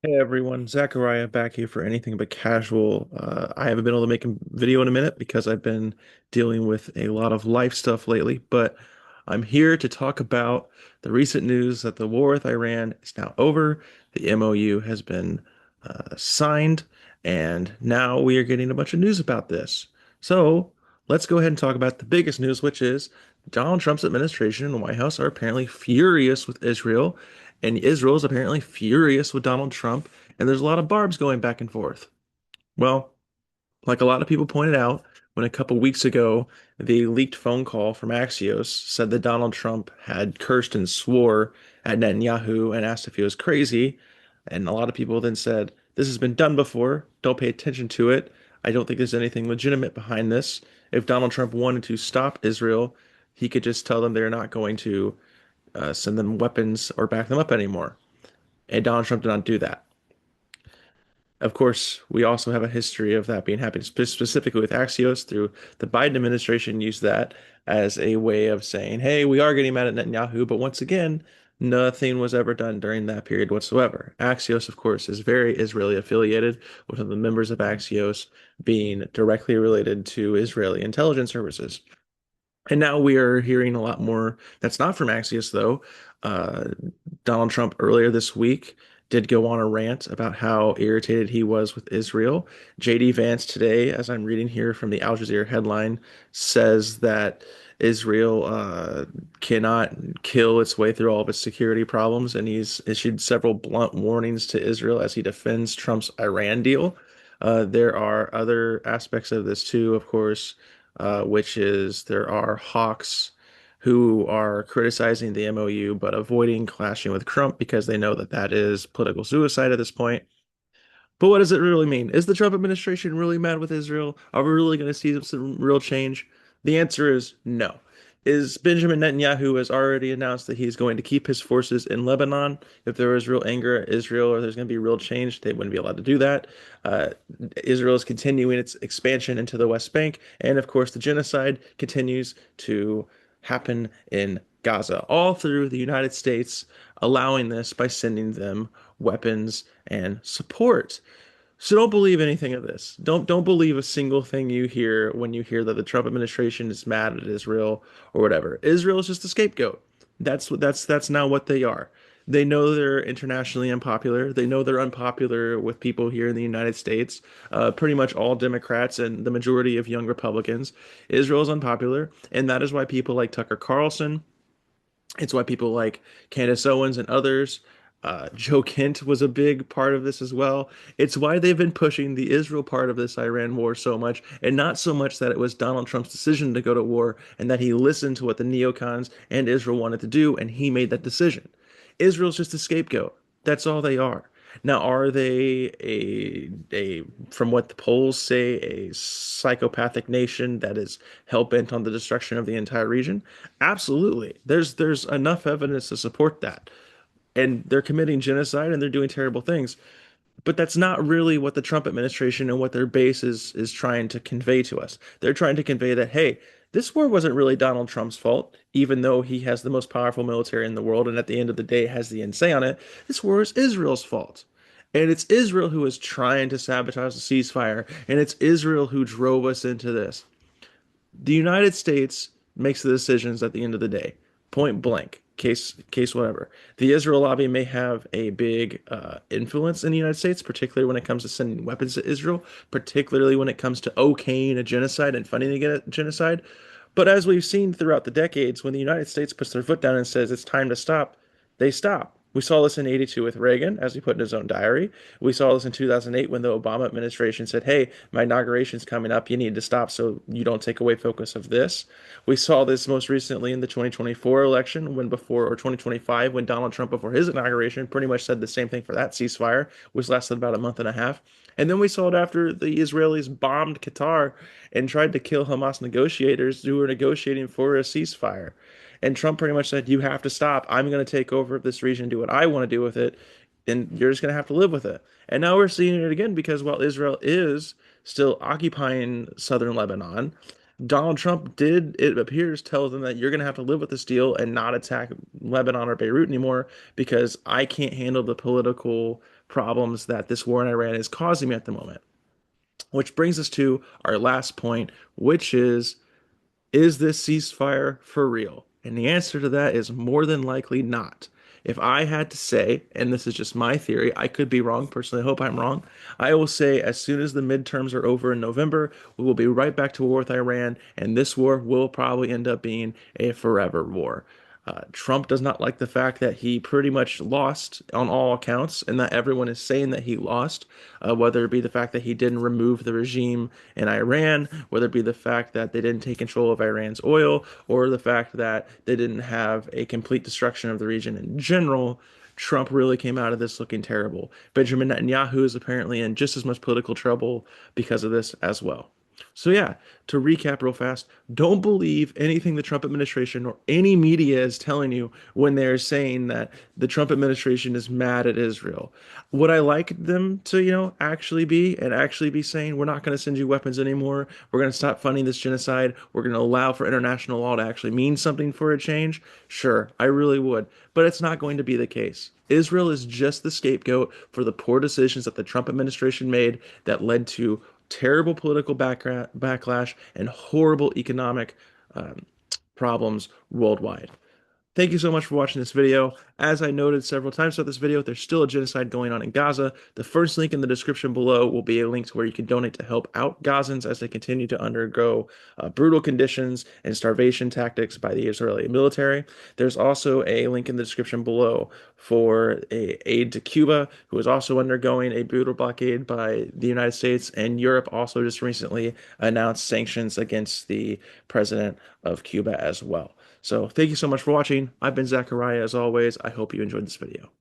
Hey everyone, Zachariah back here for anything but casual. I haven't been able to make a video in a minute because I've been dealing with a lot of life stuff lately, but I'm here to talk about the recent news that the war with Iran is now over. The MOU has been signed, and now we are getting a bunch of news about this. So let's go ahead and talk about the biggest news, which is Donald Trump's administration and the White House are apparently furious with Israel and Israel is apparently furious with Donald Trump, and there's a lot of barbs going back and forth. Well, like a lot of people pointed out, when a couple weeks ago, the leaked phone call from Axios said that Donald Trump had cursed and swore at Netanyahu and asked if he was crazy. And a lot of people then said, this has been done before. Don't pay attention to it. I don't think there's anything legitimate behind this. If Donald Trump wanted to stop Israel, he could just tell them they're not going to send them weapons or back them up anymore. And Donald Trump did not do that. Of course, we also have a history of that being happening specifically with Axios through the Biden administration used that as a way of saying, hey, we are getting mad at Netanyahu, but once again, nothing was ever done during that period whatsoever. Axios, of course, is very Israeli affiliated, with the members of Axios being directly related to Israeli intelligence services. And now we are hearing a lot more that's not from Axios, though. Uh, Donald Trump earlier this week did go on a rant about how irritated he was with Israel. JD Vance today, as I'm reading here from the Al Jazeera headline, says that Israel cannot kill its way through all of its security problems, and he's issued several blunt warnings to Israel as he defends Trump's Iran deal. There are other aspects of this too, of course, which is there are hawks who are criticizing the MOU but avoiding clashing with Trump because they know that that is political suicide at this point. But what does it really mean? Is the Trump administration really mad with Israel? Are we really going to see some real change? The answer is no. Is Benjamin Netanyahu has already announced that he's going to keep his forces in Lebanon. If there was real anger at Israel or there's going to be real change, they wouldn't be allowed to do that. Uh, Israel is continuing its expansion into the West Bank, and of course, the genocide continues to happen in Gaza, all through the United States allowing this by sending them weapons and support. So don't believe anything of this. Don't believe a single thing you hear when you hear that the Trump administration is mad at Israel or whatever. Israel is just a scapegoat. That's now what they are. They know they're internationally unpopular. They know they're unpopular with people here in the United States. Pretty much all Democrats and the majority of young Republicans. Israel is unpopular, and that is why people like Tucker Carlson, it's why people like Candace Owens and others, Joe Kent was a big part of this as well. It's why they've been pushing the Israel part of this Iran war so much, and not so much that it was Donald Trump's decision to go to war and that he listened to what the neocons and Israel wanted to do, and he made that decision. Israel's just a scapegoat. That's all they are. Now, are they a from what the polls say, a psychopathic nation that is hell bent on the destruction of the entire region? Absolutely. There's enough evidence to support that. And they're committing genocide and they're doing terrible things. But that's not really what the Trump administration and what their base is trying to convey to us. They're trying to convey that, hey, this war wasn't really Donald Trump's fault, even though he has the most powerful military in the world and at the end of the day has the say on it. This war is Israel's fault. And it's Israel who is trying to sabotage the ceasefire, and it's Israel who drove us into this. The United States makes the decisions at the end of the day, point blank. Case whatever. The Israel lobby may have a big influence in the United States, particularly when it comes to sending weapons to Israel, particularly when it comes to okaying a genocide and funding a genocide. But as we've seen throughout the decades, when the United States puts their foot down and says it's time to stop, they stop. We saw this in 82 with Reagan, as he put in his own diary. We saw this in 2008 when the Obama administration said, hey, my inauguration's coming up. You need to stop so you don't take away focus of this. We saw this most recently in the 2024 election, when before, or 2025, when Donald Trump, before his inauguration, pretty much said the same thing for that ceasefire, which lasted about a month and a half. And then we saw it after the Israelis bombed Qatar and tried to kill Hamas negotiators who were negotiating for a ceasefire. And Trump pretty much said, you have to stop. I'm going to take over this region, do what I want to do with it, and you're just going to have to live with it. And now we're seeing it again because while Israel is still occupying southern Lebanon, Donald Trump did, it appears, tell them that you're going to have to live with this deal and not attack Lebanon or Beirut anymore because I can't handle the political problems that this war in Iran is causing me at the moment. Which brings us to our last point, which is this ceasefire for real? And the answer to that is more than likely not. If I had to say, and this is just my theory, I could be wrong, personally, I hope I'm wrong. I will say as soon as the midterms are over in November, we will be right back to war with Iran, and this war will probably end up being a forever war. Trump does not like the fact that he pretty much lost on all accounts, and that everyone is saying that he lost, whether it be the fact that he didn't remove the regime in Iran, whether it be the fact that they didn't take control of Iran's oil, or the fact that they didn't have a complete destruction of the region in general. Trump really came out of this looking terrible. Benjamin Netanyahu is apparently in just as much political trouble because of this as well. So yeah, to recap real fast, don't believe anything the Trump administration or any media is telling you when they're saying that the Trump administration is mad at Israel. Would I like them to, actually be saying we're not going to send you weapons anymore. We're going to stop funding this genocide. We're going to allow for international law to actually mean something for a change? Sure, I really would, but it's not going to be the case. Israel is just the scapegoat for the poor decisions that the Trump administration made that led to terrible political backlash and horrible economic um, problems worldwide. Thank you so much for watching this video. As I noted several times throughout this video, there's still a genocide going on in Gaza. The first link in the description below will be a link to where you can donate to help out Gazans as they continue to undergo brutal conditions and starvation tactics by the Israeli military. There's also a link in the description below for aid to Cuba, who is also undergoing a brutal blockade by the United States, and Europe also just recently announced sanctions against the president of Cuba as well. So thank you so much for watching. I've been Zachariah as always. I hope you enjoyed this video.